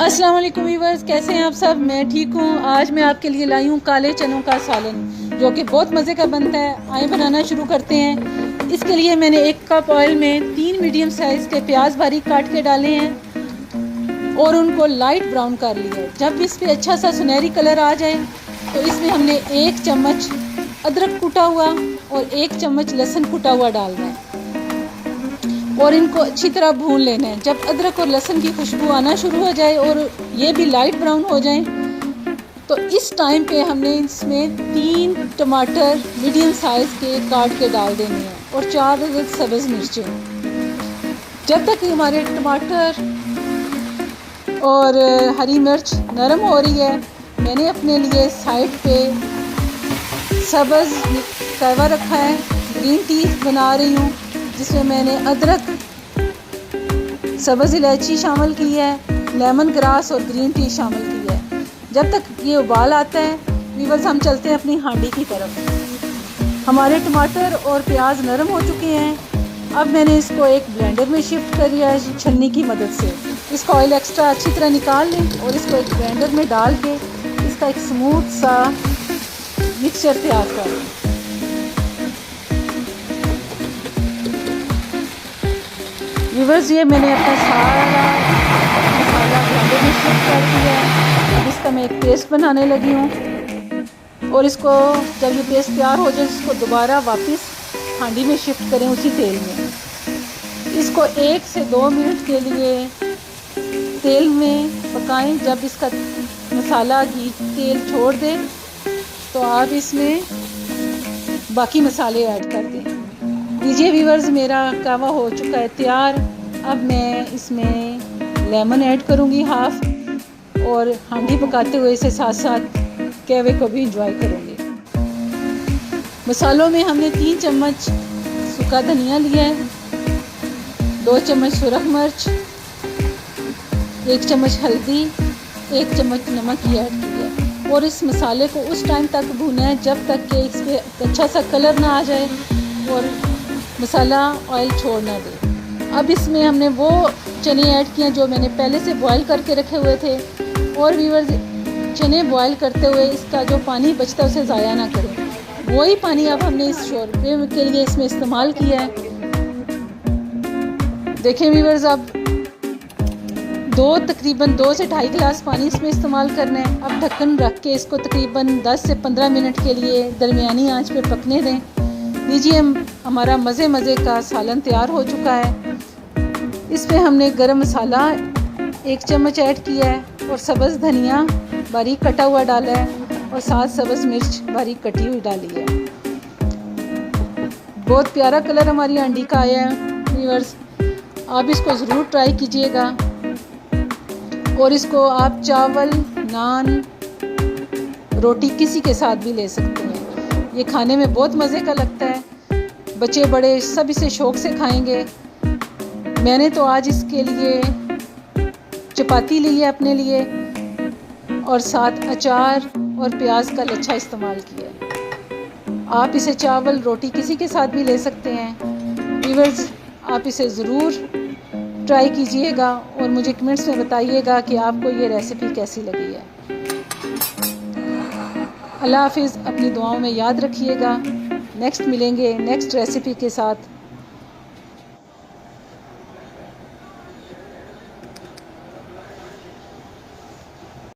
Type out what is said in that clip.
अस्सलाम वालेकुम व्यूअर्स, कैसे हैं आप सब। मैं ठीक हूँ। आज मैं आपके लिए लाई हूँ काले चनों का सालन, जो कि बहुत मज़े का बनता है। आइए बनाना शुरू करते हैं। इसके लिए मैंने 1 कप ऑयल में 3 मीडियम साइज़ के प्याज बारीक काट के डाले हैं और उनको लाइट ब्राउन कर लिया है। जब इस पर अच्छा सा सुनहरी कलर आ जाए तो इसमें हमने 1 चम्मच अदरक कूटा हुआ और 1 चम्मच लहसुन कूटा हुआ डालना है और इनको अच्छी तरह भून लेना है। जब अदरक और लहसुन की खुशबू आना शुरू हो जाए और ये भी लाइट ब्राउन हो जाए तो इस टाइम पे हमने इसमें 3 टमाटर मीडियम साइज़ के काट के डाल देने हैं और 4 सब्ज़ मिर्चें। जब तक हमारे टमाटर और हरी मिर्च नरम हो रही है, मैंने अपने लिए साइड पे सब्ज़ कहवा रखा है। ग्रीन टी बना रही हूँ जिसमें मैंने अदरक, सब्ज़ इलायची शामिल की है, लेमन ग्रास और ग्रीन टी शामिल की है। जब तक ये उबाल आता है व्यूअर्स, हम चलते हैं अपनी हांडी की तरफ। हमारे टमाटर और प्याज नरम हो चुके हैं। अब मैंने इसको एक ब्लेंडर में शिफ्ट कर लिया है छन्नी की मदद से। इसका ऑयल एक्स्ट्रा अच्छी तरह निकाल लें और इसको एक ब्लेंडर में डाल के इसका एक स्मूथ सा मिक्सचर तैयार कर लें। व्यूअर्स, ये मैंने अपना सारा मसाला ब्लेंडर में शिफ्ट कर दिया है। अब इसका मैं एक पेस्ट बनाने लगी हूँ और इसको जब ये पेस्ट तैयार हो जाए इसको दोबारा वापस हांडी में शिफ्ट करें उसी तेल में। इसको 1 से 2 मिनट के लिए तेल में पकाएं। जब इसका मसाला घी तेल छोड़ दे तो आप इसमें बाकी मसाले ऐड कर दें। लीजिए व्यूअर्स, मेरा कहवा हो चुका है तैयार। अब मैं इसमें लेमन ऐड करूँगी हाफ और हांडी पकाते हुए इसे साथ साथ कहवे को भी इंजॉय करूँगी। मसालों में हमने 3 चम्मच सूखा धनिया लिया है, 2 चम्मच सुरख मिर्च, 1 चम्मच हल्दी, 1 चम्मच नमक ही ऐड किया है और इस मसाले को उस टाइम तक भूना है जब तक कि इस पर अच्छा सा कलर ना आ जाए और मसाला ऑयल छोड़ ना दे। अब इसमें हमने वो चने ऐड किए जो मैंने पहले से बॉईल करके रखे हुए थे। और व्यूअर्स, चने बॉईल करते हुए इसका जो पानी बचता है उसे ज़ाया ना करें। वही पानी अब हमने इस शोरबे के लिए इसमें इस्तेमाल किया है। देखें व्यूअर्स, अब तकरीबन 2 से 2.5 गिलास पानी इसमें इस्तेमाल करना है। अब ढक्कन रख के इसको तकरीबन 10 से 15 मिनट के लिए दरमियानी आंच पे पकने दें। लीजिए, हमारा मज़े का सालन तैयार हो चुका है। इस पर हमने गरम मसाला 1 चम्मच ऐड किया है और सब्ज़ धनिया बारीक कटा हुआ डाला है और 7 सब्ज़ मिर्च बारीक कटी हुई डाली है। बहुत प्यारा कलर हमारी हांडी का आया है व्यूअर्स, आप इसको ज़रूर ट्राई कीजिएगा। और इसको आप चावल, नान, रोटी किसी के साथ भी ले सकते हैं। ये खाने में बहुत मज़े का लगता है, बच्चे बड़े सब इसे शौक़ से खाएंगे। मैंने तो आज इसके लिए चपाती ली है अपने लिए और साथ अचार और प्याज का लच्छा इस्तेमाल किया है। आप इसे चावल, रोटी किसी के साथ भी ले सकते हैं। व्यूअर्स, आप इसे ज़रूर ट्राई कीजिएगा और मुझे कमेंट्स में बताइएगा कि आपको ये रेसिपी कैसी लगी है। अल्लाह हाफिज़, अपनी दुआओं में याद रखिएगा। नेक्स्ट मिलेंगे नेक्स्ट रेसिपी के साथ।